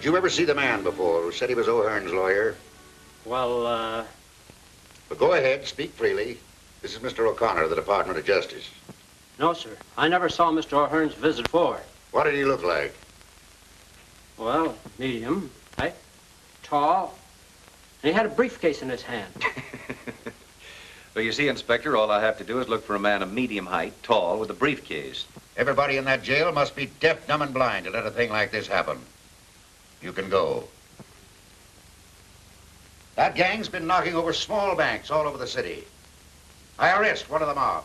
Did you ever see the man before who said he was O'Hearn's lawyer? Well, But go ahead, speak freely. This is Mr. O'Connor of the Department of Justice. no, sir. I never saw Mr. O'Hearn's visit before. What did he look like? Well, medium, height, tall, and he had a briefcase in his hand. Well, you see, Inspector, all I have to do is look for a man of medium height, tall, with a briefcase. Everybody in that jail must be deaf, dumb, and blind to let a thing like this happen. You can go. That gang's been knocking over small banks all over the city. I arrest one of the mob,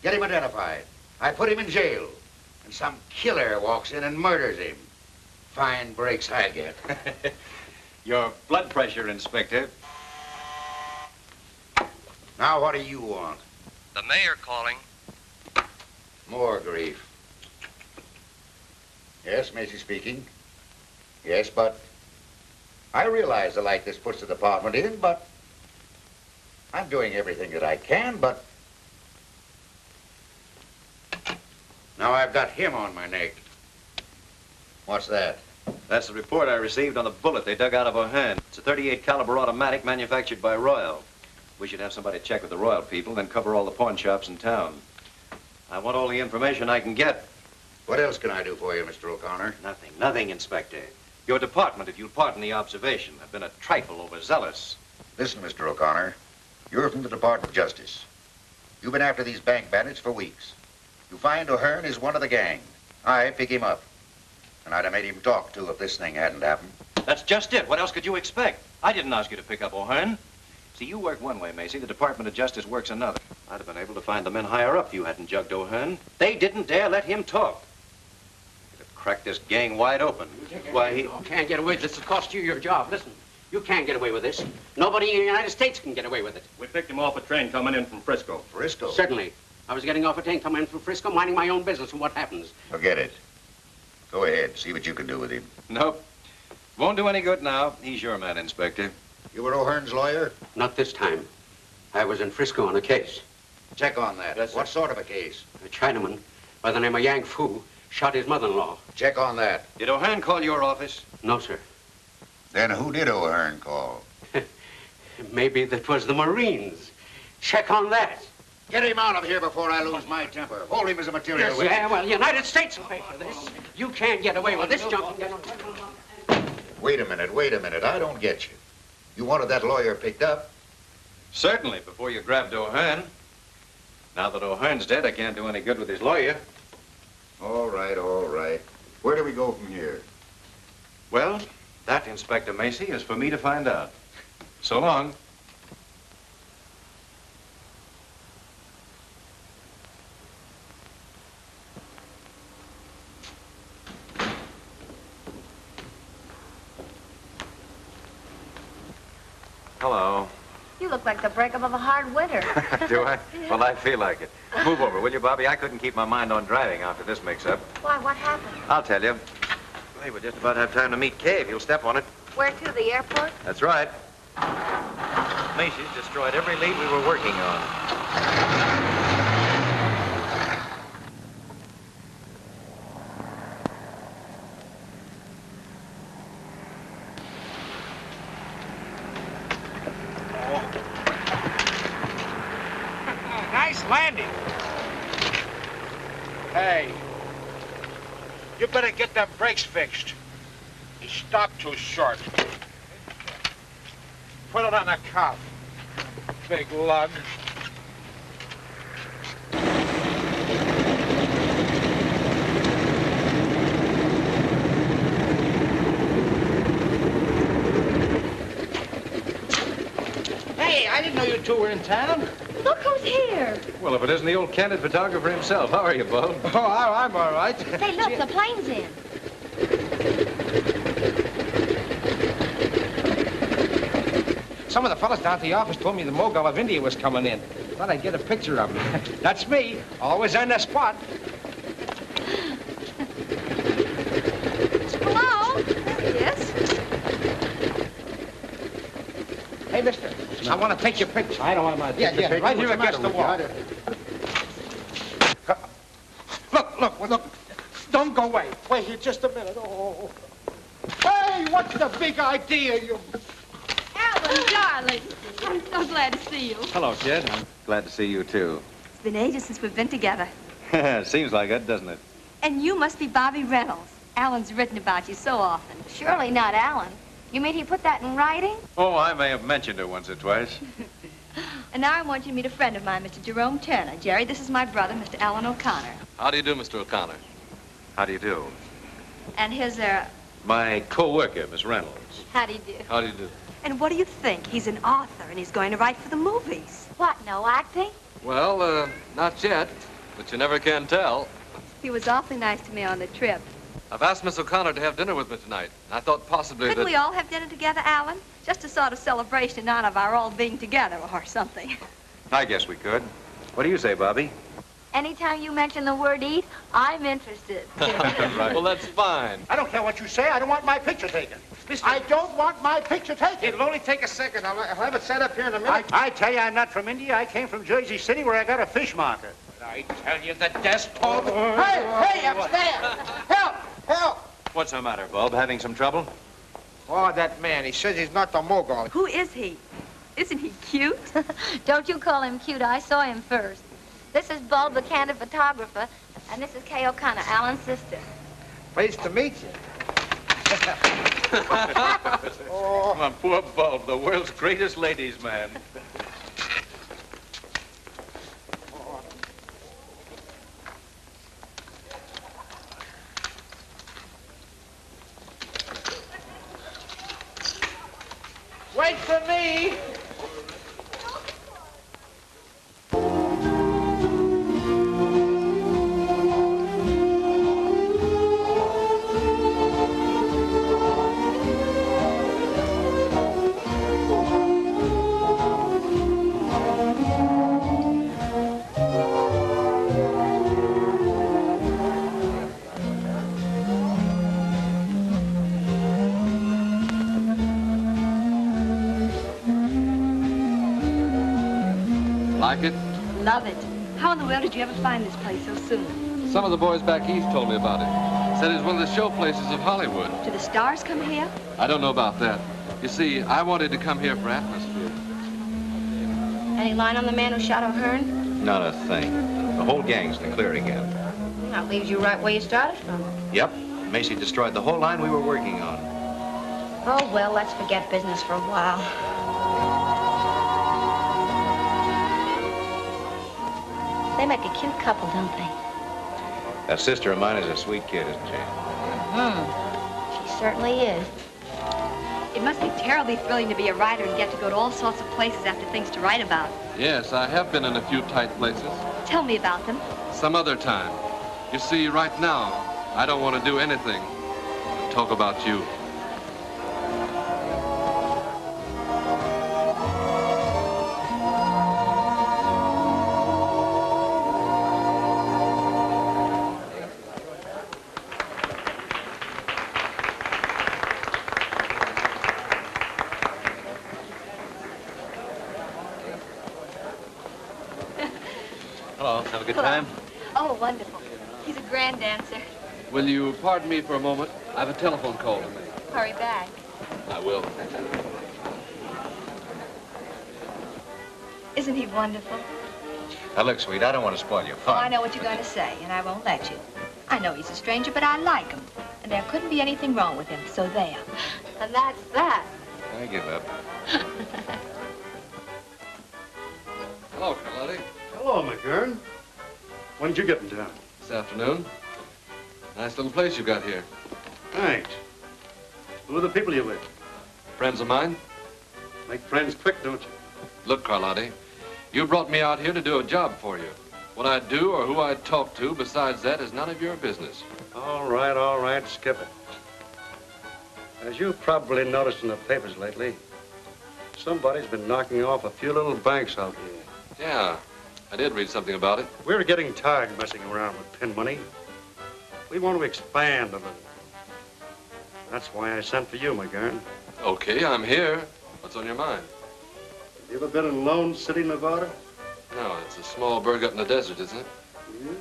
get him identified. I put him in jail, and some killer walks in and murders him. Fine breaks I get. Your blood pressure, Inspector. Now, what do you want? The mayor calling. More grief. Yes, Macy speaking. Yes, but I realize the light this puts the department in, but I'm doing everything that I can, but now I've got him on my neck. What's that? That's the report I received on the bullet they dug out of O'Hearn. It's a .38 caliber automatic manufactured by Royal. We should have somebody check with the Royal people, then cover all the pawn shops in town. I want all the information I can get. What else can I do for you, Mr. O'Connor? Nothing, Inspector. Your department, if you'll pardon the observation, have been a trifle overzealous. Listen, Mr. O'Connor, you're from the Department of Justice. You've been after these bank bandits for weeks. You find O'Hearn is one of the gang. I pick him up. And I'd have made him talk, too, if this thing hadn't happened. That's just it. What else could you expect? I didn't ask you to pick up O'Hearn. See, you work one way, Macy. The Department of Justice works another. I'd have been able to find the men higher up if you hadn't jugged O'Hearn. They didn't dare let him talk. You'd have cracked this gang wide open. Why, he... You can't get away with this. It'll cost you your job. Listen, you can't get away with this. Nobody in the United States can get away with it. We picked him off a train coming in from Frisco. Frisco? Certainly. I was getting off a train coming in from Frisco, minding my own business, and what happens? Forget it. Go ahead. See what you can do with him. Nope. Won't do any good now. He's your man, Inspector. You were O'Hearn's lawyer? Not this time. I was in Frisco on a case. Check on that. Yes, sir. What sort of a case? A Chinaman by the name of Yang Fu shot his mother-in-law. Check on that. Did O'Hearn call your office? No, sir. Then who did O'Hearn call? Maybe that was the Marines. Check on that. Get him out of here before I lose my temper. Hold him as a material Yes, witness. yeah, well, the United States will pay for this. You can't get away with this junk. Wait a minute. I don't get you. You wanted that lawyer picked up? Certainly, before you grabbed O'Hearn. Now that O'Hearn's dead, I can't do any good with his lawyer. All right. Where do we go from here? Well, that, Inspector Macy, is for me to find out. So long. Hello. You look like the breakup of a hard winter. Do I? Well, I feel like it. Move over, will you, Bobby? I couldn't keep my mind on driving after this mix-up. Why, what happened? I'll tell you. Hey, we'll just about have time to meet Kay if you'll step on it. Where to, the airport? That's right. Macy's destroyed every lead we were working on. Nice landing. Hey, you better get them brakes fixed. You stopped too short. Put it on the cuff. Big lug. Hey, I didn't know you two were in town. Look who's here. Well, if it isn't the old candid photographer himself. How are you, Bo? Oh, I'm all right. Say, look, the plane's in. Some of the fellas down at the office told me the Mogul of India was coming in. Thought I'd get a picture of him. That's me, always on the spot. Hello? Yes? Hey, mister, I want to take your picture. I don't want to take your picture. Right here against the wall. Look. Don't go away. Wait here just a minute. Oh. Hey, What's the big idea, you... Alan, darling. I'm so glad to see you. Hello, kid. I'm glad to see you, too. It's been ages since we've been together. Seems like it, doesn't it? And you must be Bobby Reynolds. Alan's written about you so often. Surely not Alan. You mean he put that in writing? Oh, I may have mentioned it once or twice. And now I want you to meet a friend of mine, Mr. Jerome Turner. Jerry, this is my brother, Mr. Alan O'Connor. How do you do, Mr. O'Connor? How do you do? And his, My co-worker, Miss Reynolds. how do you do? How do you do? And what do you think? He's an author, and he's going to write for the movies. What, no acting? Well, not yet, but you never can tell. He was awfully nice to me on the trip. I've asked Miss O'Connor to have dinner with me tonight. I thought possibly Couldn't that... we all have dinner together, Alan? Just a sort of celebration in honor of our all being together or something. I guess we could. What do you say, Bobby? Anytime you mention the word eat, I'm interested. Right. Well, that's fine. I don't care what you say. I don't want my picture taken. I don't want my picture taken. It'll only take a second. I'll have it set up here in a minute. I tell you, I'm not from India. I came from Jersey City where I got a fish market. I tell you, the desk told... Hey, upstairs! Help! Help! What's the matter, Bob? Having some trouble? Oh, that man. He says he's not the mogul. Who is he? Isn't he cute? Don't you call him cute. I saw him first. This is Bulb, the candid photographer, and this is Kay O'Connor, Alan's sister. Pleased to meet you. Oh, my poor Bulb, the world's greatest ladies' man. Wait for me! Like it? Love it. How in the world did you ever find this place so soon? Some of the boys back east told me about it. Said it's one of the show places of Hollywood. Do the stars come here? I don't know about that. You see, I wanted to come here for atmosphere. Any line on the man who shot O'Hearn? Not a thing. The whole gang's in the clear again. That leaves you right where you started from. Yep. Macy destroyed the whole line we were working on. Oh, well, let's forget business for a while. They make a cute couple, don't they? That sister of mine is a sweet kid, isn't she? She certainly is. It must be terribly thrilling to be a writer and get to go to all sorts of places after things to write about. Yes, I have been in a few tight places. Tell me about them. Some other time. You see, right now, I don't want to do anything but talk about you. Hello. Have a good time? Oh, wonderful. He's a grand dancer. Will you pardon me for a moment? I have a telephone call to make. Hurry back. I will. Isn't he wonderful? Now, look, sweet, I don't want to spoil your Oh, fun. I know what you're going to say, and I won't let you. I know he's a stranger, but I like him. And there couldn't be anything wrong with him, so there. And that's that. I give up. Hello, Carlotti. Hello, McGurn. When did you get in town? This afternoon. Nice little place you got here. Thanks. Who are the people you with? Friends of mine? Make friends quick, don't you? Look, Carlotti, you brought me out here to do a job for you. What I'd do or who I'd talk to besides that is none of your business. All right, skip it. As you've probably noticed in the papers lately, somebody's been knocking off a few little banks out here. Yeah, I did read something about it. We're getting tired of messing around with pin money. We want to expand a little. That's why I sent for you, McGurn. Okay, I'm here. What's on your mind? Have you ever been in Lone City, Nevada? No, it's a small burg up in the desert, isn't it? Yeah.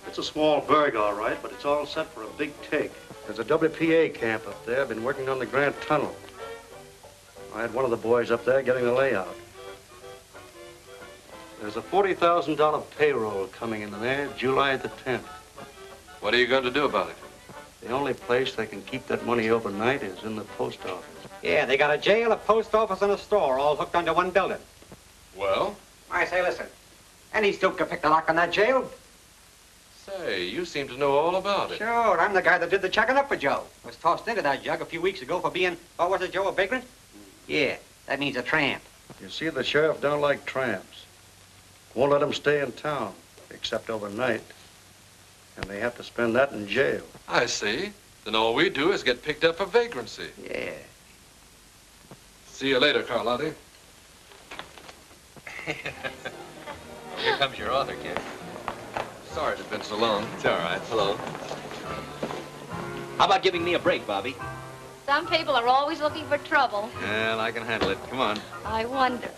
It's It's a small burg, all right, but it's all set for a big take. There's a WPA camp up there. Been working on the Grand Tunnel. I had one of the boys up there getting the layout. There's a $40,000 payroll coming in there July the 10th. What are you going to do about it? The only place they can keep that money overnight is in the post office. Yeah, they got a jail, a post office, and a store all hooked onto one building. Well? I say, listen. Any stoop could pick the lock on that jail. Say, you seem to know all about it. Sure, I'm the guy that did the checking up for Joe. Was tossed into that jug a few weeks ago for being, what was it, Joe, a vagrant? Yeah, that means a tramp. You see, the sheriff don't like tramps. Won't let them stay in town, except overnight. And they have to spend that in jail. I see. Then all we do is get picked up for vagrancy. Yeah. See you later, Carlotti. Here comes your author, kid. Sorry it's been so long. It's all right. Hello. How about giving me a break, Bobby? Some people are always looking for trouble. Well, I can handle it. Come on. I wonder.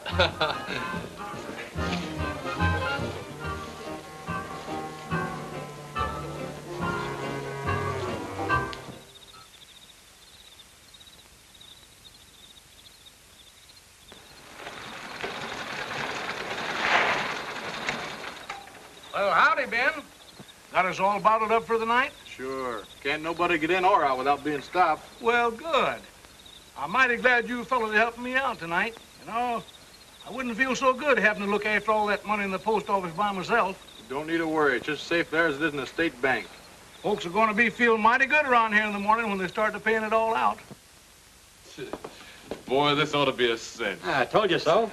Well, howdy, Ben. Got us all bottled up for the night? Sure. Can't nobody get in or out without being stopped. Well, good. I'm mighty glad you fellas are helping me out tonight. You know, I wouldn't feel so good having to look after all that money in the post office by myself. You don't need to worry. It's just safe there as it is in the state bank. Folks are going to be feeling mighty good around here in the morning when they start to paying it all out. Boy, this ought to be a cinch. I told you so.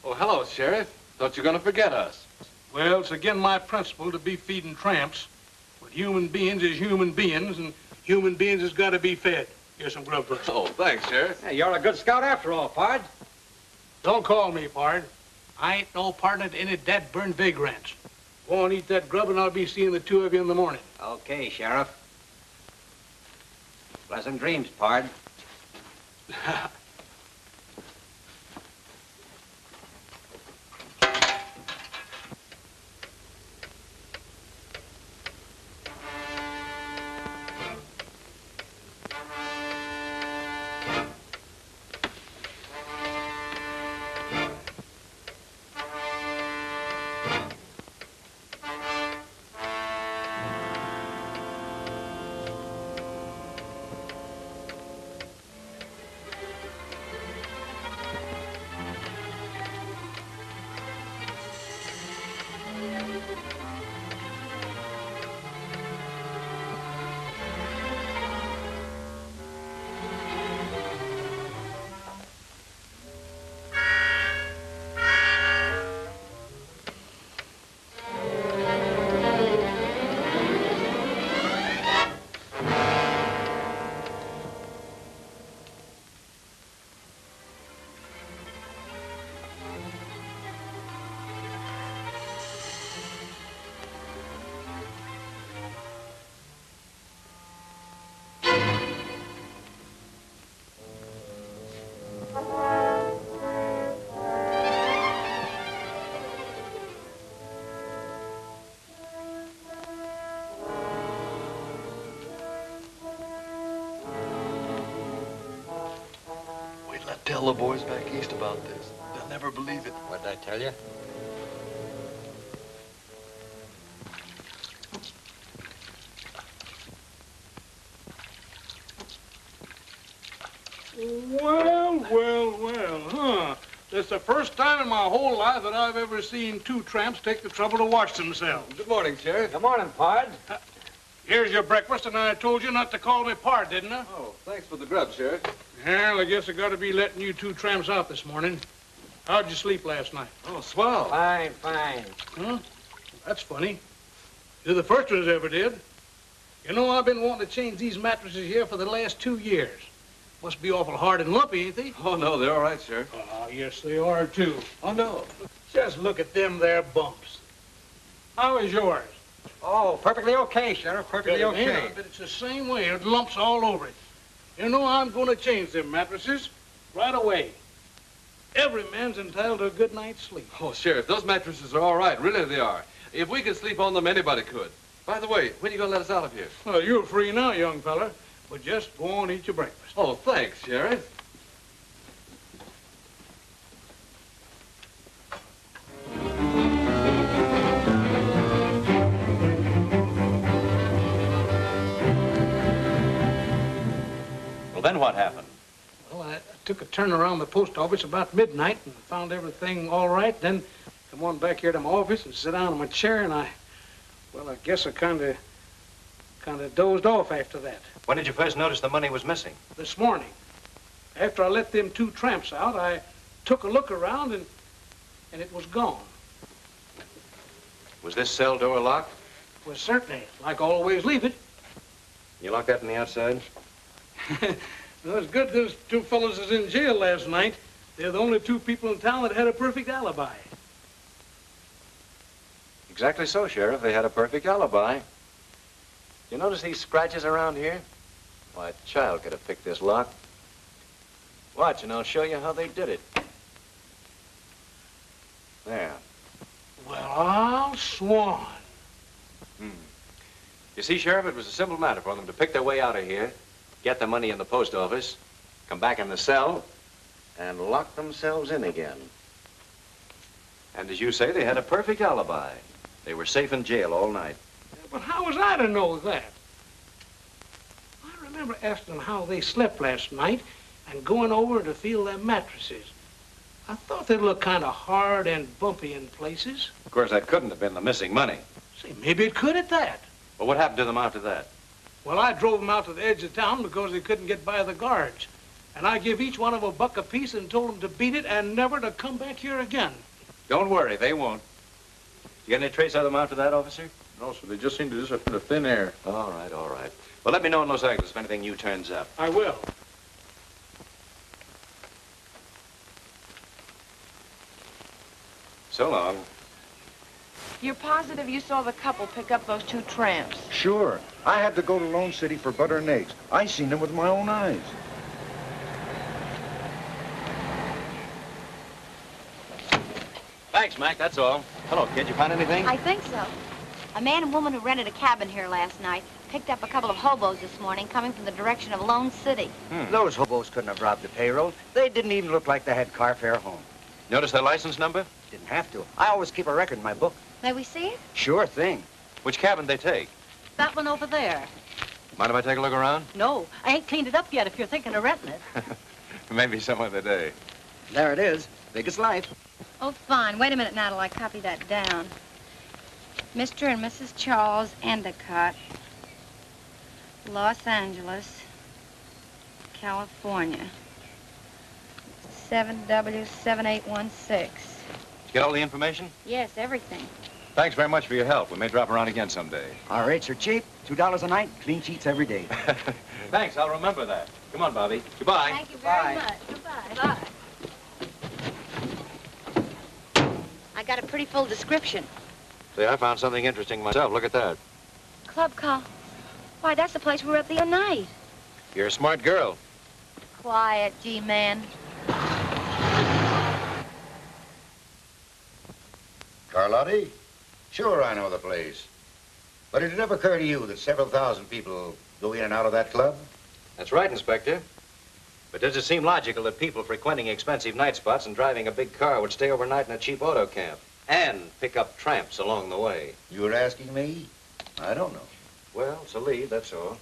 Oh, hello, Sheriff. Thought you were going to forget us. Well, it's again my principle to be feeding tramps. But human beings is human beings, and human beings has got to be fed. Here's some grub first. Oh, thanks, Sheriff. Hey, you're a good scout after all, Pard. Don't call me, Pard. I ain't no partner to any dead-burned vagrants. Go on, eat that grub, and I'll be seeing the two of you in the morning. Okay, Sheriff. Pleasant dreams, Pard. Tell the boys back east about this. They'll never believe it. What did I tell you? Well, huh? That's the first time in my whole life that I've ever seen two tramps take the trouble to wash themselves. Good morning, Sheriff. Good morning, Pard. Here's your breakfast, and I told you not to call me Pard, didn't I? Oh, thanks for the grub, Sheriff. Well, I guess I got to be letting you two tramps out this morning. How'd you sleep last night? Oh, swell. Fine, fine. Huh? That's funny. You're the first ones ever did. You know, I've been wanting to change these mattresses here for the last 2 years. Must be awful hard and lumpy, ain't they? Oh, no, they're all right, Sheriff. Oh, yes, they are, too. Oh, no. Just look at them there bumps. How is yours? Oh, perfectly okay, Sheriff. Perfectly Good, okay. man, but it's the same way. It lumps all over it. You know, I'm going to change them mattresses. right away. Every man's entitled to a good night's sleep. Oh, Sheriff, those mattresses are all right. Really, they are. If we could sleep on them, anybody could. By the way, when are you going to let us out of here? Well, you're free now, young fella, but just go on and eat your breakfast. Oh, thanks, Sheriff. Well, then what happened? Well, I took a turn around the post office about midnight and found everything all right. Then come on back here to my office and sit down in my chair, and I guess I kind of dozed off after that. When did you first notice the money was missing? This morning, after I let them 2 tramps out, I took a look around and it was gone. Was this cell door locked? Well, certainly, like I always leave it. You locked that on the outside? Well, it's good those 2 fellows is in jail last night. They're the only 2 people in town that had a perfect alibi. Exactly so, Sheriff. They had a perfect alibi. You notice these scratches around here? Why, a child could have picked this lock. Watch, and I'll show you how they did it. There. Well, I'll swan. You see, Sheriff, it was a simple matter for them to pick their way out of here, get the money in the post office, come back in the cell, and lock themselves in again. And as you say, they had a perfect alibi. They were safe in jail all night. But how was I to know that? I remember asking them how they slept last night and going over to feel their mattresses. I thought they looked kind of hard and bumpy in places. Of course, that couldn't have been the missing money. Say, maybe it could at that. But what happened to them after that? Well, I drove them out to the edge of town because they couldn't get by the guards. And I give each one of them $1 apiece and told them to beat it and never to come back here again. Don't worry, they won't. You get any trace of them after that, officer? No, sir. They just seem to disappear into thin air. All right, all right. Well, let me know in Los Angeles if anything new turns up. I will. So long. You're positive you saw the couple pick up those 2 tramps? Sure. I had to go to Lone City for butter and eggs. I seen them with my own eyes. Thanks, Mac, that's all. Hello, kid. You found anything? I think so. A man and woman who rented a cabin here last night picked up a couple of hobos this morning coming from the direction of Lone City. Those hobos couldn't have robbed the payroll. They didn't even look like they had car fare home. Notice their license number? Didn't have to. I always keep a record in my book. May we see it? Sure thing. Which cabin they take? That one over there. Mind if I take a look around? No, I ain't cleaned it up yet if you're thinking of renting it. Maybe some other day. There it is. Big as life. Oh, fine. Wait a minute now till I copy that down. Mr. and Mrs. Charles Endicott, Los Angeles, California. 7W7816. Did you get all the information? Yes, everything. Thanks very much for your help. We may drop around again someday. Our rates are cheap. $2 a night. Clean sheets every day. Thanks, I'll remember that. Come on, Bobby. Goodbye. Thank you very much. Goodbye. Bye. I got a pretty full description. See, I found something interesting myself. Look at that. Club call. Why, that's the place we were at the other night. You're a smart girl. Quiet, G-man. Carlotti? Sure, I know the place. But did it ever occur to you that several thousand people go in and out of that club? That's right, Inspector. But does it seem logical that people frequenting expensive night spots and driving a big car would stay overnight in a cheap auto camp and pick up tramps along the way? You're asking me? I don't know. Well, it's a lead, that's all.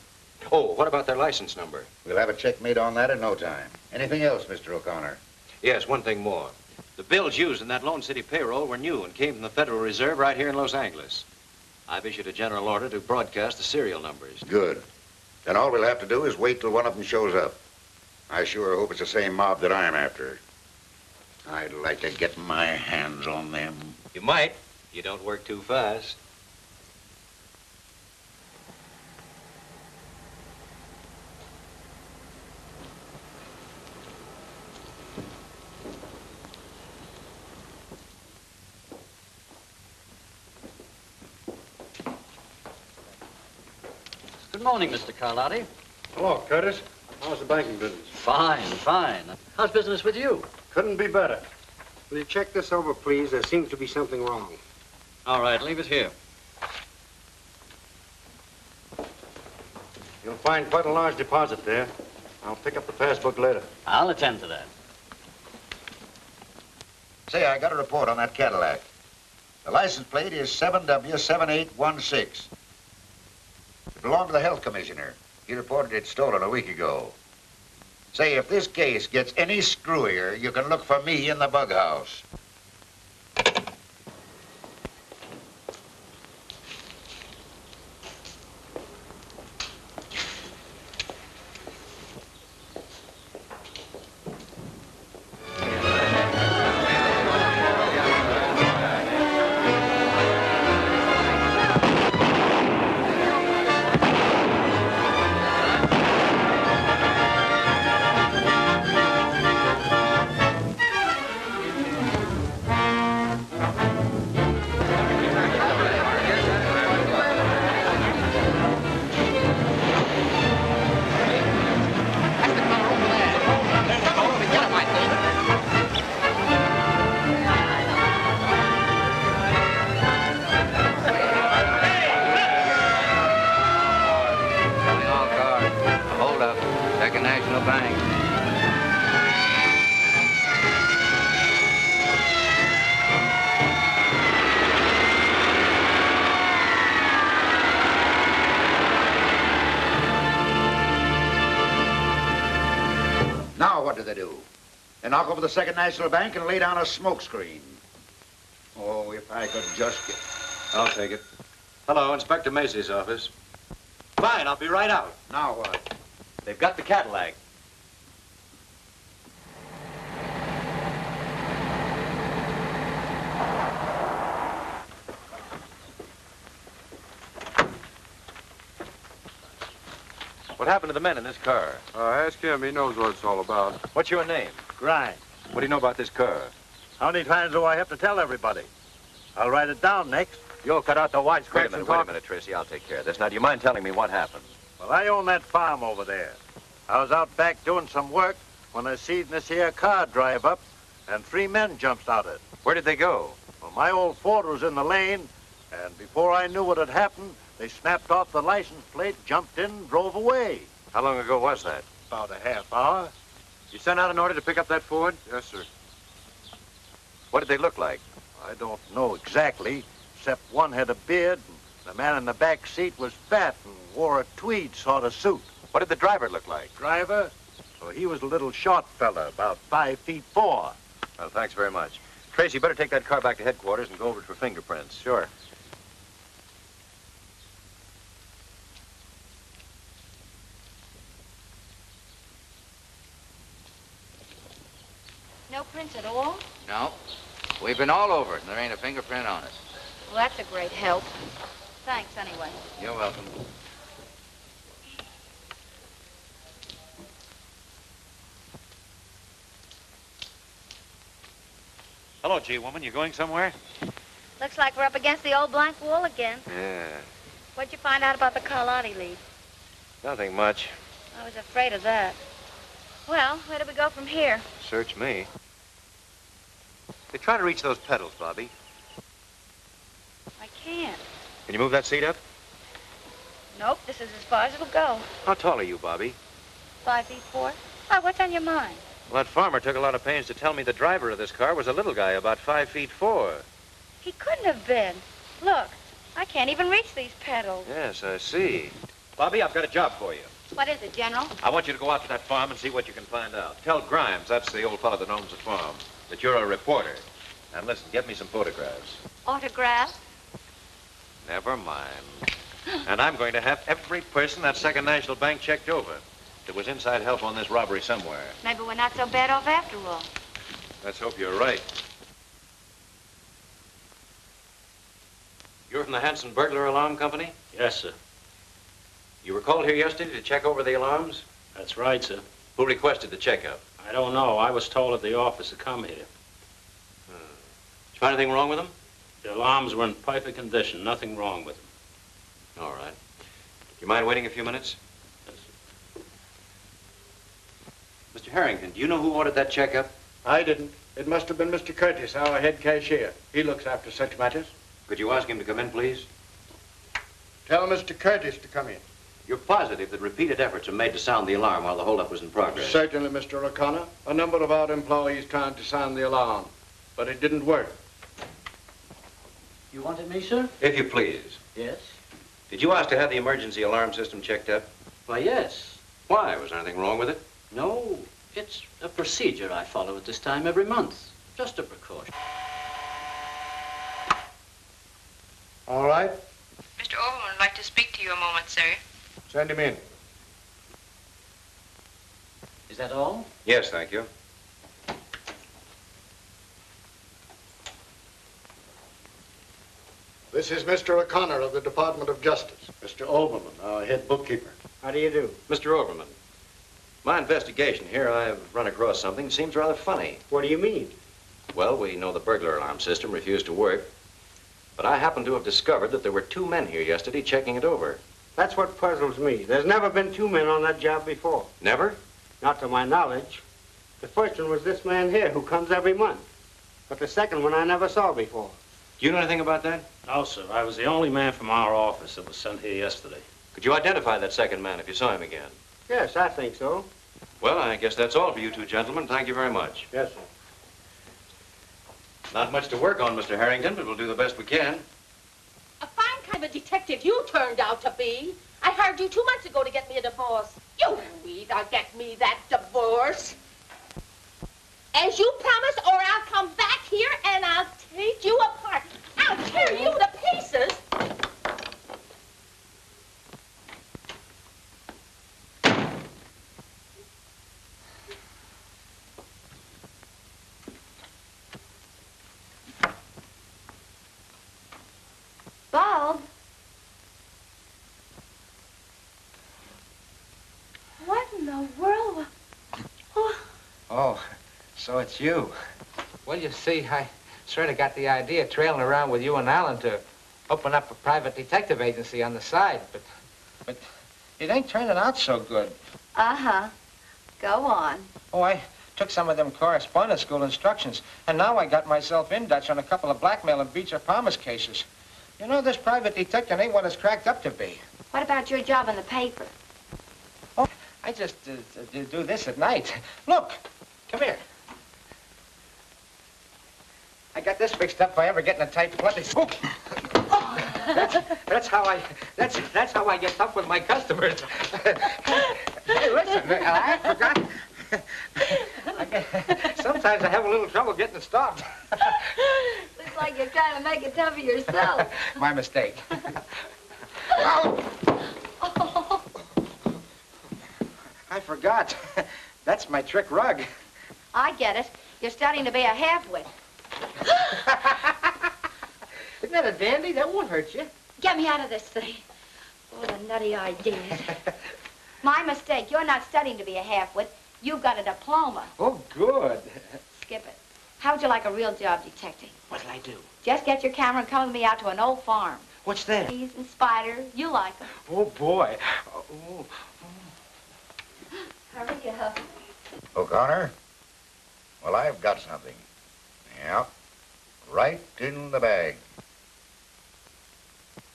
Oh, what about their license number? We'll have a check made on that in no time. Anything else, Mr. O'Connor? Yes, one thing more. The bills used in that Lone City payroll were new and came from the Federal Reserve right here in Los Angeles. I've issued a general order to broadcast the serial numbers. Good. Then all we'll have to do is wait till one of them shows up. I sure hope it's the same mob that I'm after. I'd like to get my hands on them. You might. You don't work too fast. Good morning, Mr. Carlotti. Hello, Curtis. How's the banking business? Fine, fine. How's business with you? Couldn't be better. Will you check this over, please? There seems to be something wrong. All right, leave it here. You'll find quite a large deposit there. I'll pick up the passbook later. I'll attend to that. Say, I got a report on that Cadillac. The license plate is 7W7816. It belonged to the health commissioner. He reported it stolen a week ago. Say, if this case gets any screwier, you can look for me in the bug house. Knock over the Second National Bank and lay down a smoke screen. Oh, if I could just get... I'll take it. Hello, Inspector Macy's office. Fine, I'll be right out. Now what? They've got the Cadillac. What happened to the men in this car? Ask him. He knows what it's all about. What's your name? Grimes. What do you know about this car? How many times do I have to tell everybody? I'll write it down next. You'll cut out the Wait wisecracks a minute, Tracy. I'll take care of this. Now, do you mind telling me what happened? Well, I own that farm over there. I was out back doing some work when I seen this here car drive up, and 3 men jumps out of it. Where did they go? Well, my old Ford was in the lane, and before I knew what had happened, they snapped off the license plate, jumped in, and drove away. How long ago was that? About a half hour. You sent out an order to pick up that Ford? Yes, sir. What did they look like? I don't know exactly, except one had a beard, and the man in the back seat was fat and wore a tweed sort of suit. What did the driver look like? Driver? Well, he was a little short fella, about 5'4". Well, thanks very much. Tracy, you better take that car back to headquarters and go over it for fingerprints. Sure. No prints at all? No. We've been all over it, and there ain't a fingerprint on it. Well, that's a great help. Thanks, anyway. You're welcome. Hello, G-woman. You going somewhere? Looks like we're up against the old blank wall again. Yeah. What'd you find out about the Carlotti lead? Nothing much. I was afraid of that. Well, where do we go from here? Search me. Hey, try to reach those pedals, Bobby. I can't. Can you move that seat up? Nope, this is as far as it'll go. How tall are you, Bobby? 5'4". Oh, what's on your mind? Well, that farmer took a lot of pains to tell me the driver of this car was a little guy, about 5'4". He couldn't have been. Look, I can't even reach these pedals. Yes, I see. Bobby, I've got a job for you. What is it, General? I want you to go out to that farm and see what you can find out. Tell Grimes, that's the old fellow that owns the farm, that you're a reporter. And listen, get me some photographs. Autograph? Never mind. And I'm going to have every person that Second National Bank checked over. There was inside help on this robbery somewhere. Maybe we're not so bad off after all. Let's hope you're right. You're from the Hanson Burglar Alarm Company? Yes, sir. You were called here yesterday to check over the alarms? That's right, sir. Who requested the checkup? I don't know. I was told at the office to come here. Did you find anything wrong with them? The alarms were in perfect condition. Nothing wrong with them. All right. Do you mind waiting a few minutes? Yes, sir. Mr. Harrington, do you know who ordered that checkup? I didn't. It must have been Mr. Curtis, our head cashier. He looks after such matters. Could you ask him to come in, please? Tell Mr. Curtis to come in. You're positive that repeated efforts were made to sound the alarm while the holdup was in progress? Certainly, Mr. O'Connor. A number of our employees tried to sound the alarm, but it didn't work. You wanted me, sir? If you please. Yes. Did you ask to have the emergency alarm system checked up? Why, yes. Why? Was there anything wrong with it? No, it's a procedure I follow at this time every month. Just a precaution. All right. Mr. Overman would like to speak to you a moment, sir. Send him in. Is that all? Yes, thank you. This is Mr. O'Connor of the Department of Justice. Mr. Overman, our head bookkeeper. How do you do? Mr. Overman, my investigation here, I've run across something that seems rather funny. What do you mean? Well, we know the burglar alarm system refused to work, but I happen to have discovered that there were 2 men here yesterday checking it over. That's what puzzles me. There's never been 2 men on that job before. Never? Not to my knowledge. The first one was this man here who comes every month. But the second one I never saw before. Do you know anything about that? No, sir. I was the only man from our office that was sent here yesterday. Could you identify that second man if you saw him again? Yes, I think so. Well, I guess that's all for you 2 gentlemen. Thank you very much. Yes, sir. Not much to work on, Mr. Harrington, but we'll do the best we can. A fine kind of a detective you turned out to be. I hired you 2 months ago to get me a divorce. You either get me that divorce, as you promised, or I'll come back here and I'll take you apart. I'll tear you to pieces. Bulb? What in the world? Oh, so it's you. Well, you see, I sort of got the idea trailing around with you and Alan to open up a private detective agency on the side, but it ain't turning out so good. Uh-huh. Go on. Oh, I took some of them correspondence school instructions, and now I got myself in Dutch on a couple of blackmail and breach of promise cases. You know, this private detective ain't what it's cracked up to be. What about your job in the paper? Oh, I just do this at night. Look, come here. I got this fixed up if I ever get in a tight place. Oh. That's how I get tough with my customers. Hey, listen, I forgot. Sometimes I have a little trouble getting it stopped. Looks like you're trying to make it tough for yourself. My mistake. Oh. I forgot. That's my trick rug. I get it. You're starting to be a half-wit. Isn't that a dandy? That won't hurt you. Get me out of this thing. Oh, the nutty ideas. My mistake. You're not studying to be a half-wit. You've got a diploma. Oh, good. Skip it. How would you like a real job, detective? What'll I do? Just get your camera and come with me out to an old farm. What's that? Bees and spiders. You like them. Oh, boy. Oh. Hurry up. O'Connor? Well, I've got something. Yeah. Right in the bag.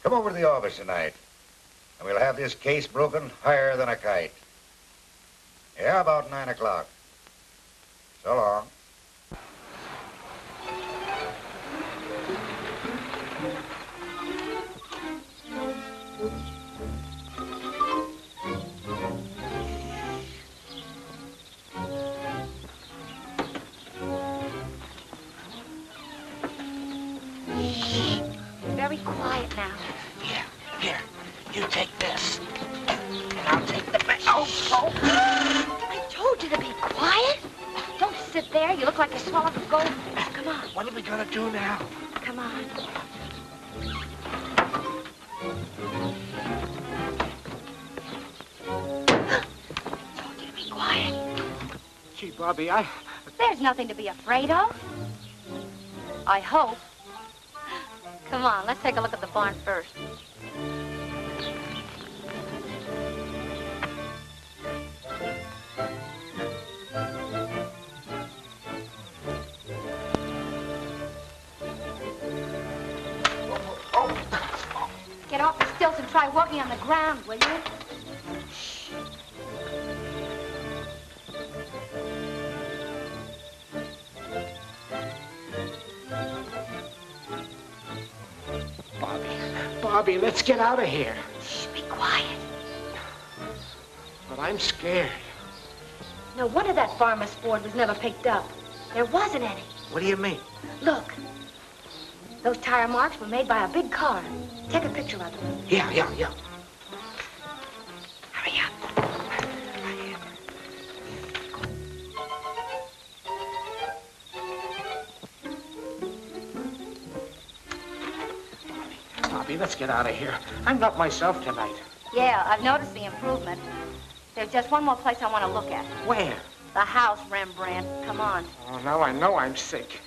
Come over to the office tonight, and we'll have this case broken higher than a kite. Yeah, about 9 o'clock. So long. Very quiet now. Here, you take this, and I'll take the bag. Oh. I told you to be quiet. Don't sit there. You look like you swallowed a gold. Come on. What are we gonna do now? Come on. Told you to be quiet. Gee, Bobby, There's nothing to be afraid of. I hope. Come on, let's take a look at the barn first. stilts and try walking on the ground, will you? Bobby, let's get out of here. Shh, be quiet. But I'm scared. No wonder that farmer's Ford was never picked up. There wasn't any. What do you mean? Look. Those tire marks were made by a big car. Take a picture of them. Yeah. Hurry up. Bobby, let's get out of here. I'm not myself tonight. Yeah, I've noticed the improvement. There's just one more place I want to look at. Where? The house, Rembrandt. Come on. Oh, now I know I'm sick.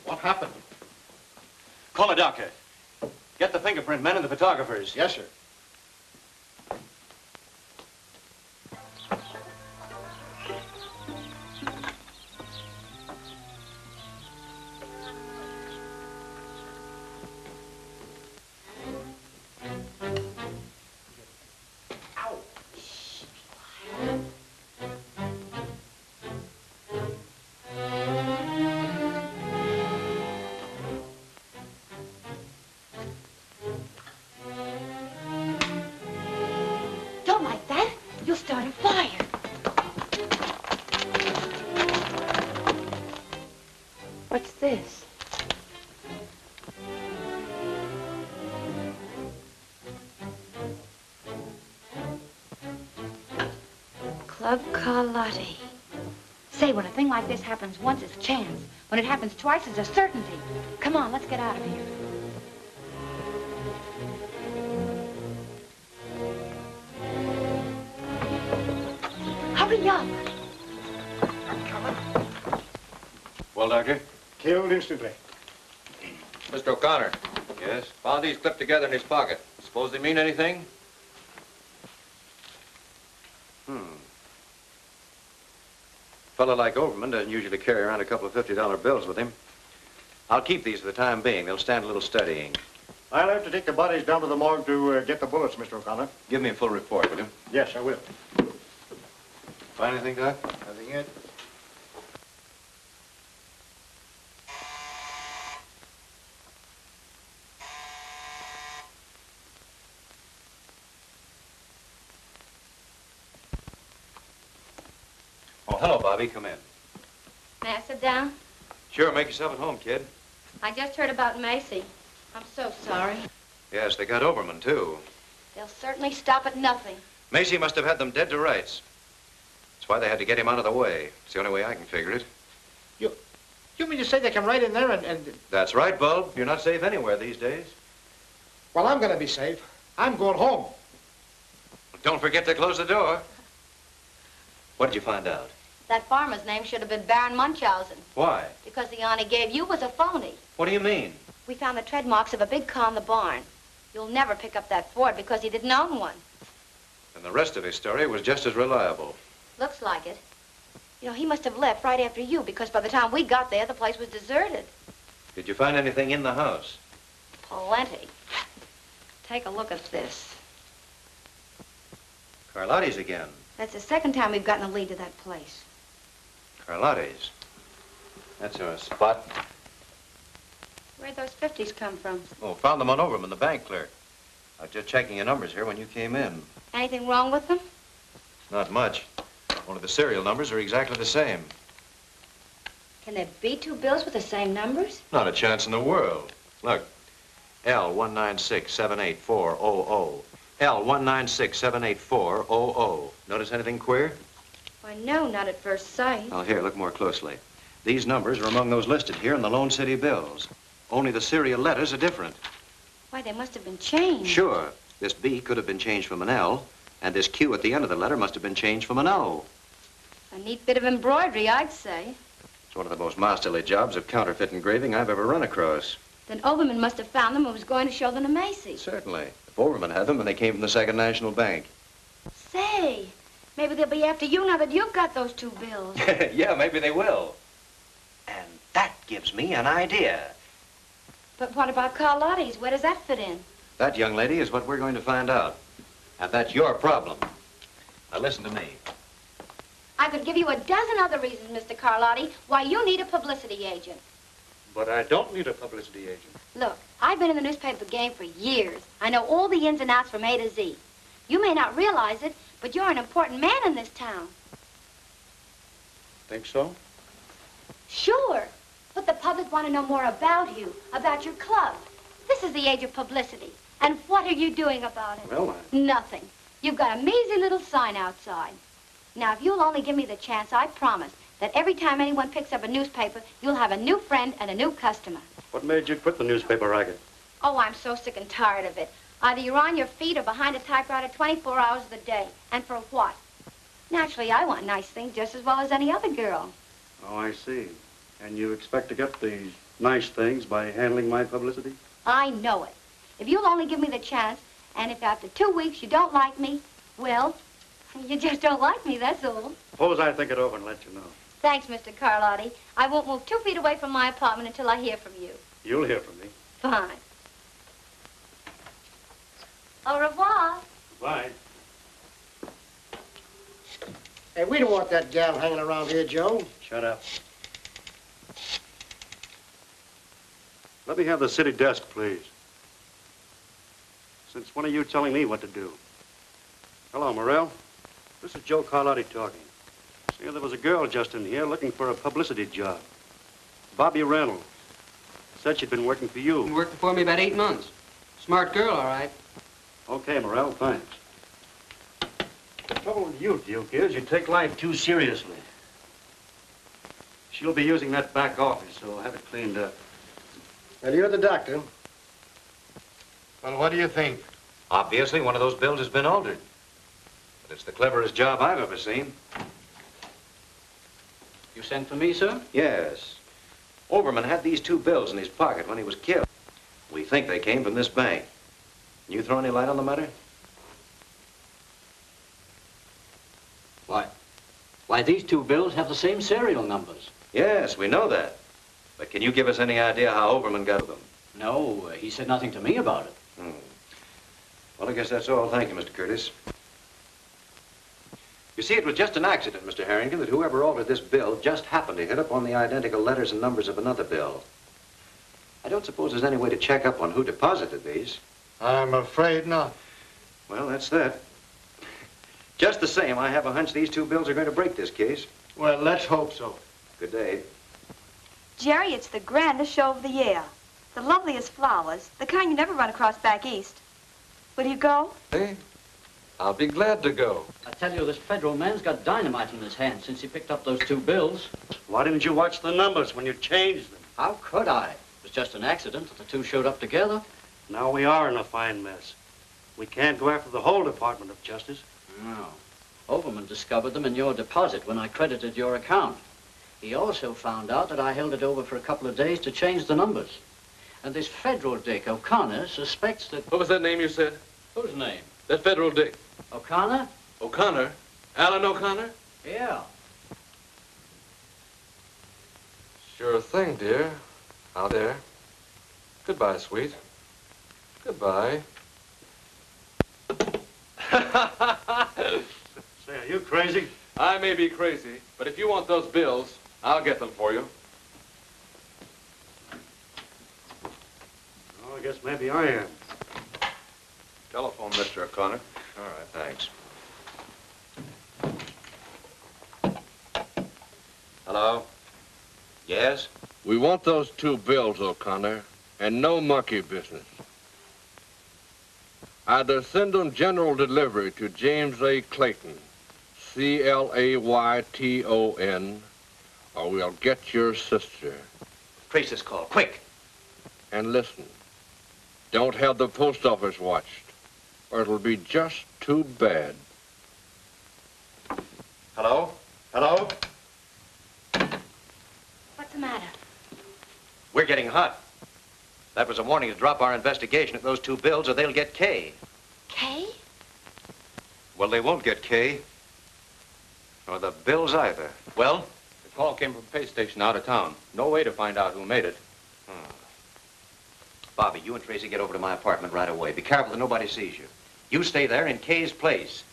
What happened? Call a doctor. Get the fingerprint men and the photographers. Yes, sir. Don't like that. You'll start a fire. What's this? Club Carlotti. Say, when a thing like this happens once, it's chance. When it happens twice, it's a certainty. Come on, let's get out of here. Hurry up. I'm coming. Well, Doctor? Killed instantly. Mr. O'Connor. Yes? Found these clipped together in his pocket. Suppose they mean anything? A fellow like Overman doesn't usually carry around a couple of $50 bills with him. I'll keep these for the time being. They'll stand a little studying. I'll have to take the bodies down to the morgue to get the bullets, Mr. O'Connor. Give me a full report, will you? Yes, I will. Find anything, Doc? Nothing yet. Oh, hello, Bobby. Come in. May I sit down? Sure, make yourself at home, kid. I just heard about Macy. I'm so sorry. Yes, they got Overman, too. They'll certainly stop at nothing. Macy must have had them dead to rights. That's why they had to get him out of the way. It's the only way I can figure it. You mean to say they come right in there and... That's right, Bulb. You're not safe anywhere these days. Well, I'm going to be safe. I'm going home. Don't forget to close the door. What did you find out? That farmer's name should have been Baron Munchausen. Why? Because the yarn he gave you was a phony. What do you mean? We found the tread marks of a big car in the barn. You'll never pick up that Ford because he didn't own one. And the rest of his story was just as reliable. Looks like it. You know, he must have left right after you because by the time we got there, the place was deserted. Did you find anything in the house? Plenty. Take a look at this. Carlotti's again. That's the second time we've gotten a lead to that place. Carlotti's. That's our spot. Where'd those 50s come from? Oh, found them on Overman, the bank clerk. I was just checking your numbers here when you came in. Anything wrong with them? Not much. Only the serial numbers are exactly the same. Can there be two bills with the same numbers? Not a chance in the world. Look, L196-78400. L196-78400. Notice anything queer? Why, no, not at first sight. Well, here, look more closely. These numbers are among those listed here in the Lone City bills. Only the serial letters are different. Why, they must have been changed. Sure. This B could have been changed from an L, and this Q at the end of the letter must have been changed from an O. A neat bit of embroidery, I'd say. It's one of the most masterly jobs of counterfeit engraving I've ever run across. Then Overman must have found them and was going to show them to Macy. Certainly. If Overman had them, and they came from the Second National Bank. Say, maybe they'll be after you now that you've got those two bills. Yeah, maybe they will. And that gives me an idea. But what about Carlotti's? Where does that fit in? That, young lady, is what we're going to find out. And that's your problem. Now, listen to me. I could give you a dozen other reasons, Mr. Carlotti, why you need a publicity agent. But I don't need a publicity agent. Look, I've been in the newspaper game for years. I know all the ins and outs from A to Z. You may not realize it, but you're an important man in this town. Think so? Sure. But the public want to know more about you, about your club. This is the age of publicity. And what are you doing about it? Well, Nothing. You've got a measly little sign outside. Now, if you'll only give me the chance, I promise that every time anyone picks up a newspaper, you'll have a new friend and a new customer. What made you quit the newspaper racket? Oh, I'm so sick and tired of it. Either you're on your feet or behind a typewriter 24 hours of the day. And for what? Naturally, I want nice things just as well as any other girl. Oh, I see. And you expect to get these nice things by handling my publicity? I know it. If you'll only give me the chance, and if after 2 weeks you don't like me, well, you just don't like me, that's all. Suppose I think it over and let you know. Thanks, Mr. Carlotti. I won't move 2 feet away from my apartment until I hear from you. You'll hear from me. Fine. Au revoir. Bye. Hey, we don't want that gal hanging around here, Joe. Shut up. Let me have the city desk, please. Since when are you telling me what to do? Hello, Morrell. This is Joe Carlotti talking. See, there was a girl just in here looking for a publicity job. Bobby Reynolds. Said she'd been working for you. Been working for me about 8 months. Smart girl, all right. Okay, Morrell, thanks. The trouble with you, Duke, is you take life too seriously. She'll be using that back office, so I'll have it cleaned up. Well, you're the doctor. Well, what do you think? Obviously, one of those bills has been altered. But it's the cleverest job I've ever seen. You sent for me, sir? Yes. Overman had these two bills in his pocket when he was killed. We think they came from this bank. Can you throw any light on the matter? Why, these two bills have the same serial numbers. Yes, we know that. But can you give us any idea how Overman got them? No, he said nothing to me about it. Well, I guess that's all. Thank you, Mr. Curtis. You see, it was just an accident, Mr. Harrington, that whoever altered this bill just happened to hit upon the identical letters and numbers of another bill. I don't suppose there's any way to check up on who deposited these. I'm afraid not. Well, that's that. Just the same, I have a hunch these two bills are going to break this case. Well, let's hope so. Good day. Jerry, it's the grandest show of the year. The loveliest flowers, the kind you never run across back east. Will you go? Hey, I'll be glad to go. I tell you, this federal man's got dynamite in his hand since he picked up those two bills. Why didn't you watch the numbers when you changed them? How could I? It was just an accident that the two showed up together. Now we are in a fine mess. We can't go after the whole Department of Justice. No. Overman discovered them in your deposit when I credited your account. He also found out that I held it over for a couple of days to change the numbers. And this federal dick, O'Connor, suspects that... What was that name you said? Whose name? That federal dick. O'Connor? O'Connor? Alan O'Connor? Yeah. Sure thing, dear. Out there. Goodbye, sweet. Goodbye. Say, are you crazy? I may be crazy, but if you want those bills, I'll get them for you. Oh, I guess maybe I am. Telephone, Mr. O'Connor. All right, thanks. Hello? Yes? We want those 2 bills, O'Connor, and no monkey business. Either send them general delivery to James A. Clayton, Clayton, or we'll get your sister. Tracy's call, quick. And listen, don't have the post office watched, or it'll be just too bad. Hello? Hello? What's the matter? We're getting hot. That was a warning to drop our investigation at those 2 bills or they'll get K. Kay? Well, they won't get K. Or the bills either. Well? The call came from a pay station out of town. No way to find out who made it. Bobby, you and Tracy get over to my apartment right away. Be careful that nobody sees you. You stay there in Kay's place.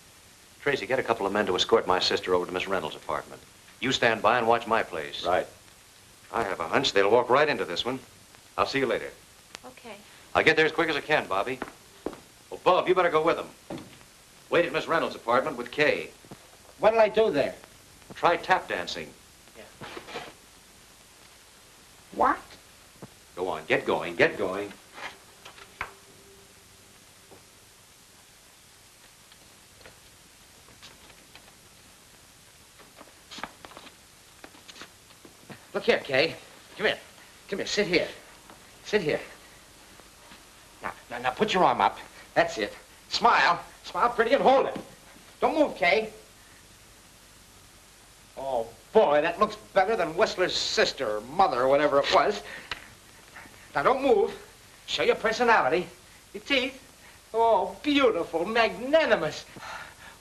Tracy, get a couple of men to escort my sister over to Miss Reynolds' apartment. You stand by and watch my place. Right. I have a hunch they'll walk right into this one. I'll see you later. Okay. I'll get there as quick as I can, Bobby. Well, Bob, you better go with them. Wait at Miss Reynolds' apartment with Kay. What'll I do there? Try tap dancing. What? Go on, get going, get going. Look here, Kay. Come here. Come here, sit here. Sit here. Now, put your arm up. That's it. Smile. Smile pretty and hold it. Don't move, Kay. Oh, boy, that looks better than Whistler's sister or mother or whatever it was. Now, don't move. Show your personality. Your teeth. Oh, beautiful, magnanimous.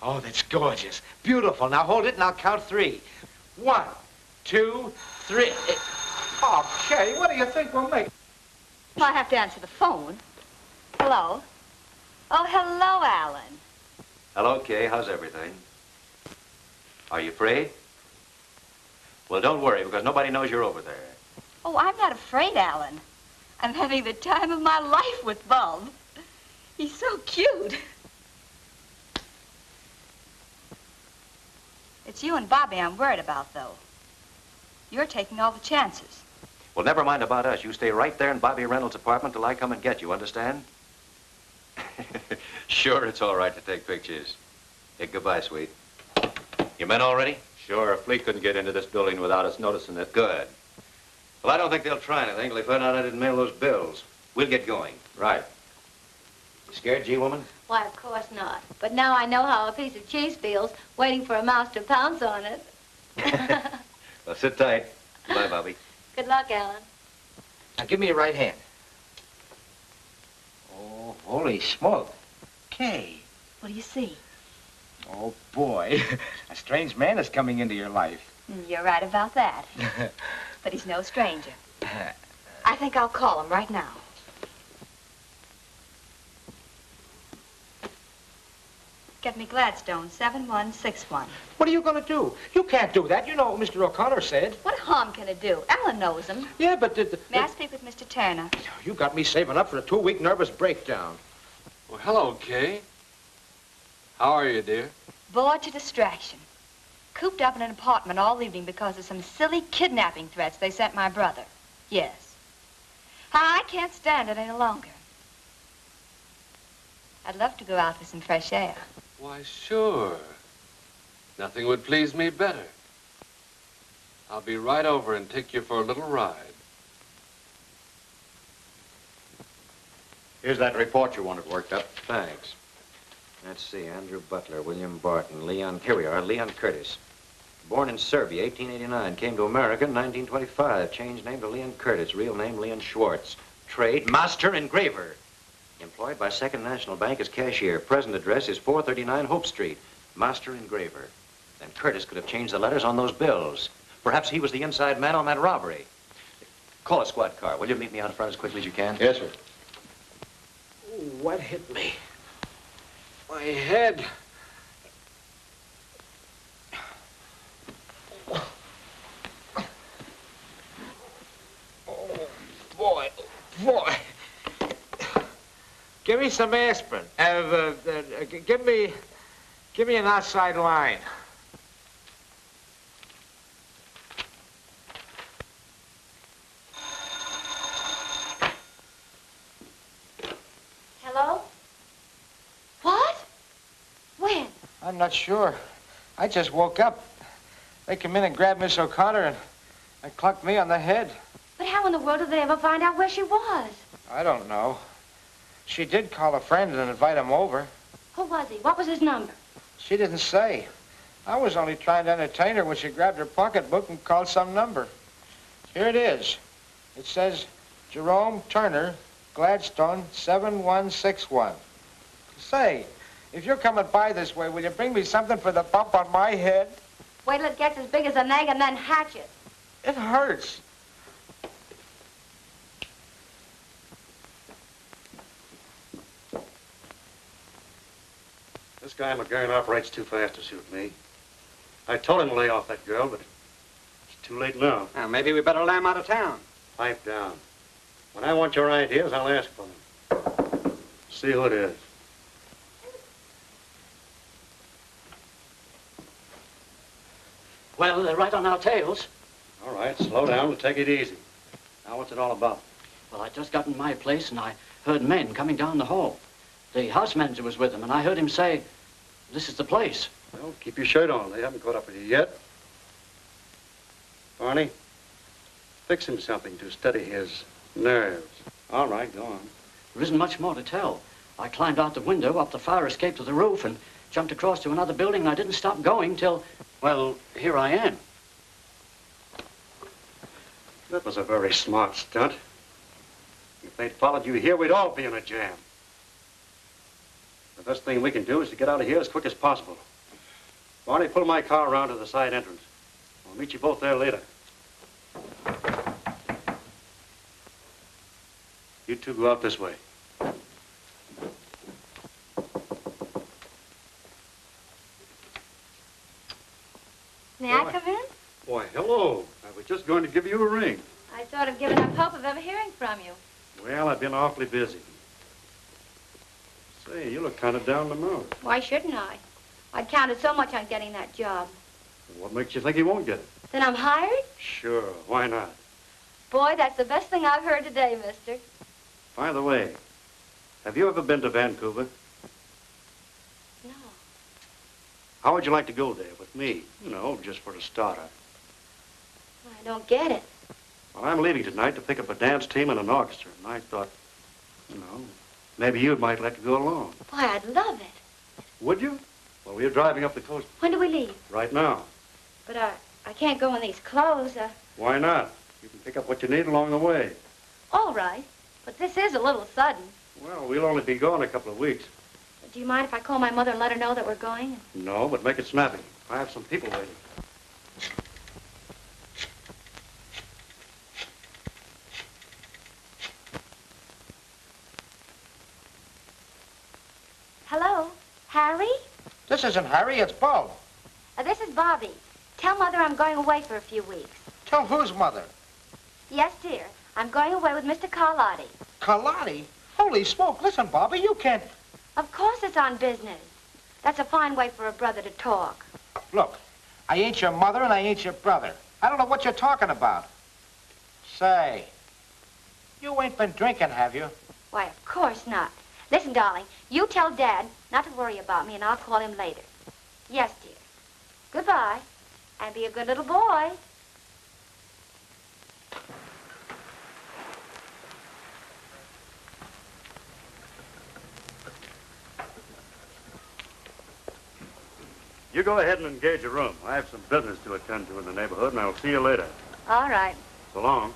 Oh, that's gorgeous. Beautiful. Now, hold it and I'll count 3. 1, 2, 3. Oh, Kay, what do you think we'll make? I have to answer the phone. Hello? Oh, hello, Alan. Hello, Kay. How's everything? Are you afraid? Well, don't worry, because nobody knows you're over there. Oh, I'm not afraid, Alan. I'm having the time of my life with Bulb. He's so cute. It's you and Bobby I'm worried about, though. You're taking all the chances. Well, never mind about us. You stay right there in Bobby Reynolds' apartment till I come and get you, understand? Sure, it's all right to take pictures. Hey, goodbye, sweet. Your men all ready? Sure, a fleet couldn't get into this building without us noticing it. Good. Well, I don't think they'll try anything till they find out I didn't mail those bills. We'll get going. Right. You scared, G-woman? Why, of course not. But now I know how a piece of cheese feels, waiting for a mouse to pounce on it. Well, sit tight. Goodbye, Bobby. Good luck, Alan. Now, give me your right hand. Oh, holy smoke. Kay. What do you see? Oh, boy. A strange man is coming into your life. You're right about that. But he's no stranger. I think I'll call him right now. Get me Gladstone, 7161. What are you going to do? You can't do that. You know what Mr. O'Connor said. What harm can it do? Alan knows him. Yeah, but... May I speak with Mr. Turner? You got me saving up for a 2-week nervous breakdown. Well, hello, Kay. How are you, dear? Bored to distraction. Cooped up in an apartment all evening because of some silly kidnapping threats they sent my brother. Yes. I can't stand it any longer. I'd love to go out for some fresh air. Why, sure. Nothing would please me better. I'll be right over and take you for a little ride. Here's that report you wanted worked up. Thanks. Let's see, Andrew Butler, William Barton, Leon... Here we are, Leon Curtis. Born in Serbia, 1889. Came to America in 1925. Changed name to Leon Curtis. Real name, Leon Schwartz. Trade, master engraver. Employed by Second National Bank as cashier. Present address is 439 Hope Street. Master engraver. Then Curtis could have changed the letters on those bills. Perhaps he was the inside man on that robbery. Call a squad car. Will you meet me out front as quickly as you can? Yes, sir. Ooh, what hit me? My head. Oh, boy. Boy. Give me some aspirin. Give me an outside line. I'm not sure. I just woke up. They come in and grabbed Miss O'Connor and clunked me on the head. But how in the world did they ever find out where she was? I don't know. She did call a friend and invite him over. Who was he? What was his number? She didn't say. I was only trying to entertain her when she grabbed her pocketbook and called some number. Here it is. It says, Jerome Turner, Gladstone, 7161. Say, if you're coming by this way, will you bring me something for the bump on my head? Wait till it gets as big as an egg and then hatch it. It hurts. This guy McGurn operates too fast to suit me. I told him to lay off that girl, but it's too late now. Now, maybe we better lay him out of town. Pipe down. When I want your ideas, I'll ask for them. See who it is. Well, they're right on our tails. All right, slow down and take it easy. Now, what's it all about? Well, I just got in my place and I heard men coming down the hall. The house manager was with them, and I heard him say, this is the place. Well, keep your shirt on. They haven't caught up with you yet. Barney, fix him something to steady his nerves. All right, go on. There isn't much more to tell. I climbed out the window, up the fire escape to the roof, and jumped across to another building, and I didn't stop going till, well, here I am. That was a very smart stunt. If they'd followed you here, we'd all be in a jam. The best thing we can do is to get out of here as quick as possible. Barney, pull my car around to the side entrance. I'll meet you both there later. You two go out this way. May I come in? Why, hello. I was just going to give you a ring. I sort of given up hope of ever hearing from you. Well, I've been awfully busy. Say, you look kind of down the mouth. Why shouldn't I? I'd counted so much on getting that job. What makes you think you won't get it? Then I'm hired? Sure, why not? Boy, that's the best thing I've heard today, mister. By the way, have you ever been to Vancouver? No. How would you like to go there with me? You know, just for a starter. I don't get it. Well, I'm leaving tonight to pick up a dance team and an orchestra, and I thought, you know, maybe you might like to go along. Boy, I'd love it. Would you? Well, we're driving up the coast. When do we leave? Right now. But I can't go in these clothes. Why not? You can pick up what you need along the way. All right. But this is a little sudden. Well, we'll only be gone a couple of weeks. Do you mind if I call my mother and let her know that we're going? No, but make it snappy. I have some people waiting. Hello? Harry? This isn't Harry, it's Bo. This is Bobby. Tell Mother I'm going away for a few weeks. Tell whose mother? Yes, dear. I'm going away with Mr. Carlotti. Carlotti? Holy smoke, listen, Bobby, you can't... Of course it's on business. That's a fine way for a brother to talk. Look, I ain't your mother and I ain't your brother. I don't know what you're talking about. Say, you ain't been drinking, have you? Why, of course not. Listen, darling, you tell Dad not to worry about me and I'll call him later. Yes, dear. Goodbye. And be a good little boy. You go ahead and engage a room. I have some business to attend to in the neighborhood, and I'll see you later. All right. So long.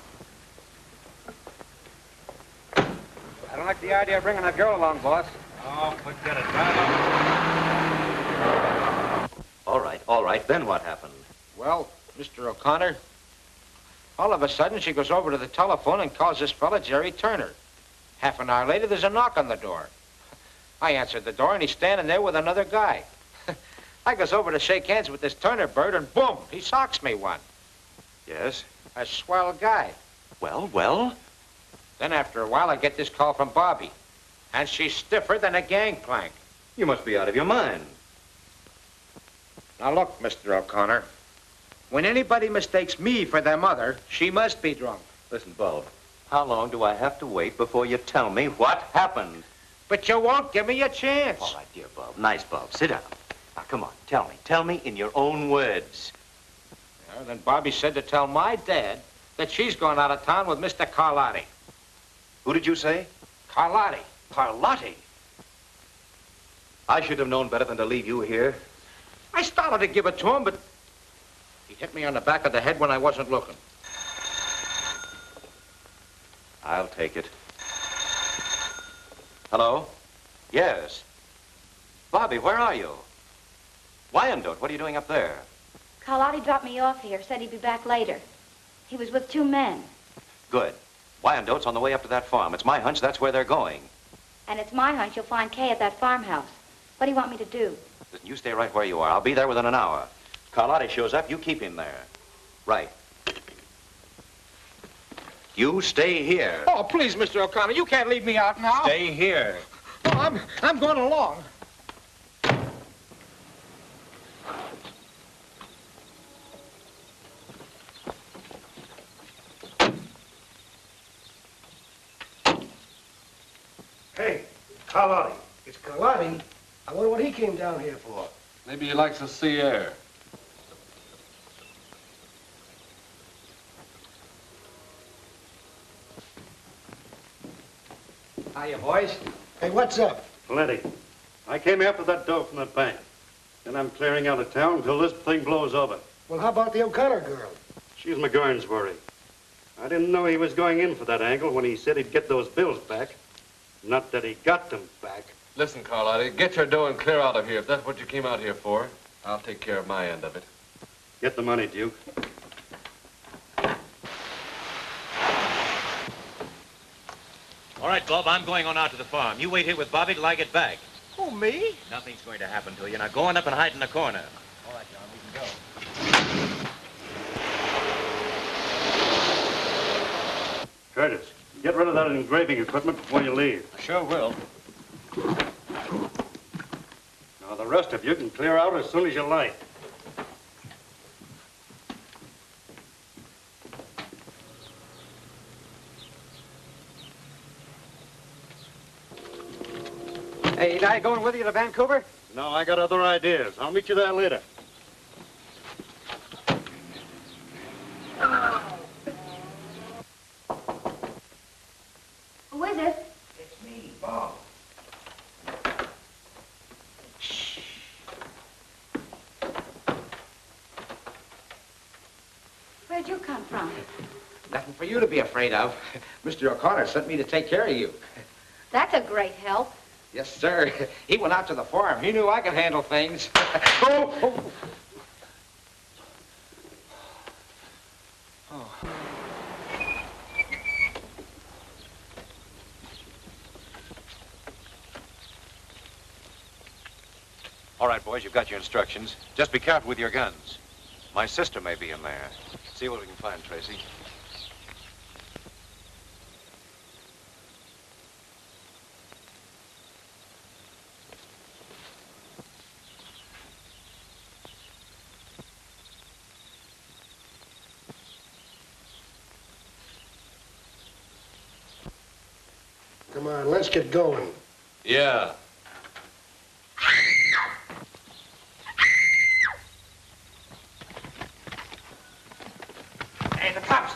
I don't like the idea of bringing that girl along, boss. Oh, forget it. All right. Then what happened? Well, Mr. O'Connor, all of a sudden she goes over to the telephone and calls this fella Jerry Turner. Half an hour later, there's a knock on the door. I answered the door, and he's standing there with another guy. I goes over to shake hands with this Turner bird, and boom, he socks me one. Yes? A swell guy. Well? Then after a while, I get this call from Bobby, and she's stiffer than a gangplank. You must be out of your mind. Now look, Mr. O'Connor, when anybody mistakes me for their mother, she must be drunk. Listen, Bo, how long do I have to wait before you tell me what happened? But you won't give me a chance. All right, dear Bob. Nice, Bob. Sit down. Now, come on, tell me. Tell me in your own words. Yeah, then Bobby said to tell my dad that she's going out of town with Mr. Carlotti. Who did you say? Carlotti. Carlotti? I should have known better than to leave you here. I started to give it to him, but he hit me on the back of the head when I wasn't looking. I'll take it. Hello? Yes. Bobby, where are you? Wyandotte, what are you doing up there? Carlotti dropped me off here, said he'd be back later. He was with 2 men. Good. Wyandotte's on the way up to that farm. It's my hunch that's where they're going. And it's my hunch you'll find Kay at that farmhouse. What do you want me to do? Listen, you stay right where you are. I'll be there within an hour. Carlotti shows up, you keep him there. Right. You stay here. Oh, please, Mr. O'Connor, you can't leave me out now. Stay here. Oh, I'm going along. Hey, Carlotti. It's Carlotti. I wonder what he came down here for. Maybe he likes the sea air. Hiya, boys. Hey, what's up? Plenty. I came after that dough from the bank. Then I'm clearing out of town until this thing blows over. Well, how about the O'Connor girl? She's McGurn's worry. I didn't know he was going in for that angle when he said he'd get those bills back. Not that he got them back. Listen, Carlotti, get your dough and clear out of here. If that's what you came out here for, I'll take care of my end of it. Get the money, Duke. All right, Bob, I'm going on out to the farm. You wait here with Bobby till I get back. Who, me? Nothing's going to happen to you. Now go on up and hide in the corner. All right, John, we can go. Curtis, get rid of that engraving equipment before you leave. I sure will. Now, the rest of you can clear out as soon as you like. Hey, ain't I going with you to Vancouver? No, I got other ideas. I'll meet you there later. Who is it? It's me, Bob. Where'd you come from? Nothing for you to be afraid of. Mr. O'Connor sent me to take care of you. That's a great help. Yes, sir. He went out to the farm. He knew I could handle things. Oh. All right, boys, you've got your instructions. Just be careful with your guns. My sister may be in there. See what we can find, Tracy. Come on, let's get going. Yeah. Hey, the cops.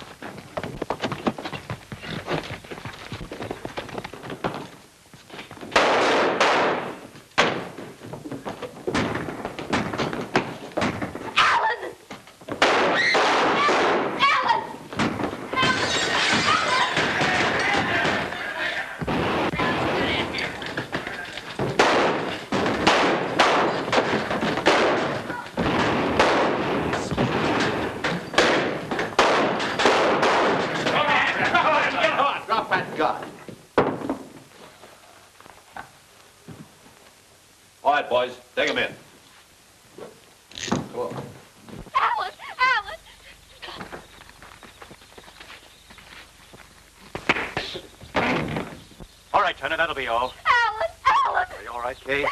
All right, boys, take him in. Come on. Alan! Alan! All right, Turner, that'll be all. Alan! Alan! Are you all right, Kay?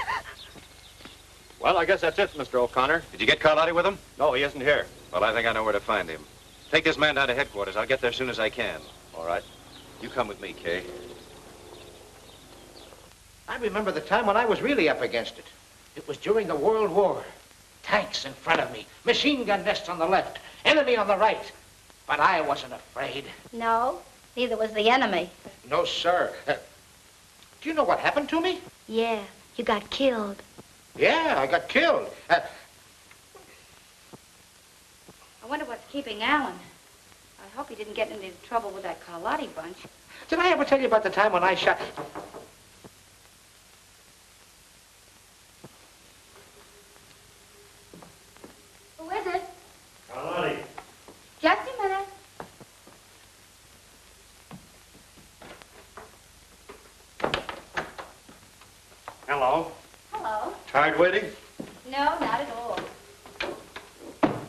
Well, I guess that's it, Mr. O'Connor. Did you get Carlotti with him? No, he isn't here. Well, I think I know where to find him. Take this man down to headquarters. I'll get there as soon as I can. All right. You come with me, Kay. I remember the time when I was really up against it. It was during the World War. Tanks in front of me, machine gun nests on the left, enemy on the right. But I wasn't afraid. No, neither was the enemy. No, sir. Do you know what happened to me? Yeah, you got killed. Yeah, I got killed. I wonder what's keeping Alan. I hope he didn't get into trouble with that Carlotti bunch. Did I ever tell you about the time when I shot... Who is it? Carlotti. Just a minute. Hello. Hello. Tired waiting? No, not at all.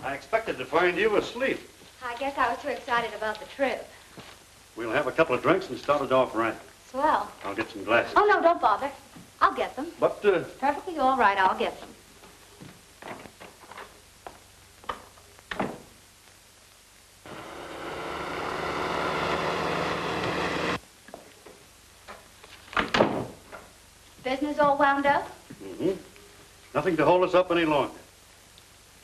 I expected to find you asleep. I guess I was too excited about the trip. We'll have a couple of drinks and start it off right. Swell. I'll get some glasses. Oh, no, don't bother. I'll get them. But, Perfectly all right, I'll get them. Business all wound up? mm-hmm. Nothing to hold us up any longer.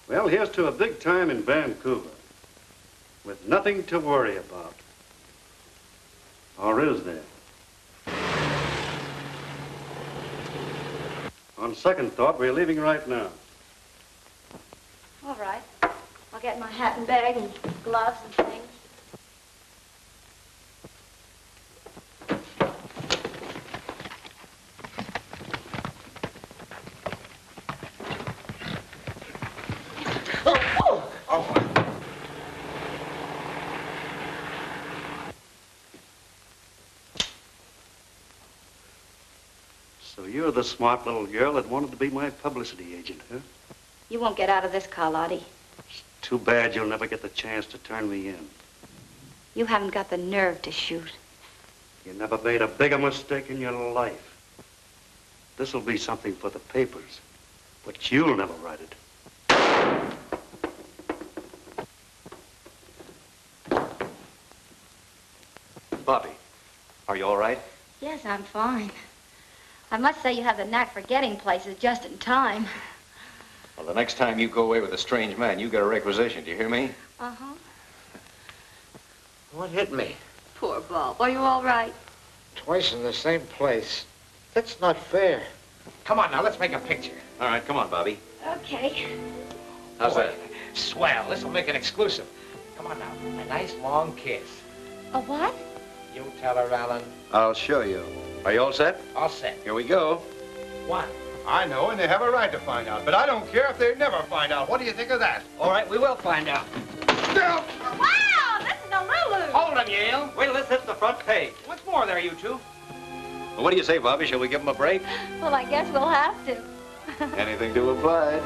Well, here's to a big time in Vancouver. With nothing to worry about. Or is there? On second thought, we're leaving right now. All right. I'll get my hat and bag and gloves and things. So you're the smart little girl that wanted to be my publicity agent, huh? You won't get out of this, Carlotti. Too bad you'll never get the chance to turn me in. You haven't got the nerve to shoot. You never made a bigger mistake in your life. This'll be something for the papers, but you'll never write it. Bobby, are you all right? Yes, I'm fine. I must say you have the knack for getting places just in time. Well, the next time you go away with a strange man, you get a requisition. Do you hear me? Uh-huh. What hit me? Poor Bob. Are you all right? Twice in the same place. That's not fair. Come on now, let's make a picture. All right, come on, Bobby. Okay. How's that? Swell. This'll make it exclusive. Come on now. A nice long kiss. A what? You tell her, Alan. I'll show you. Are you all set? All set. Here we go. One. I know, and they have a right to find out, but I don't care if they never find out. What do you think of that? All right, we will find out. Now, Wow, this is a Lulu. Hold him, Yale. Wait till this hits the front page. What's more there, you two? Well, what do you say, Bobby? Shall we give him a break? Well, I guess we'll have to. Anything to oblige.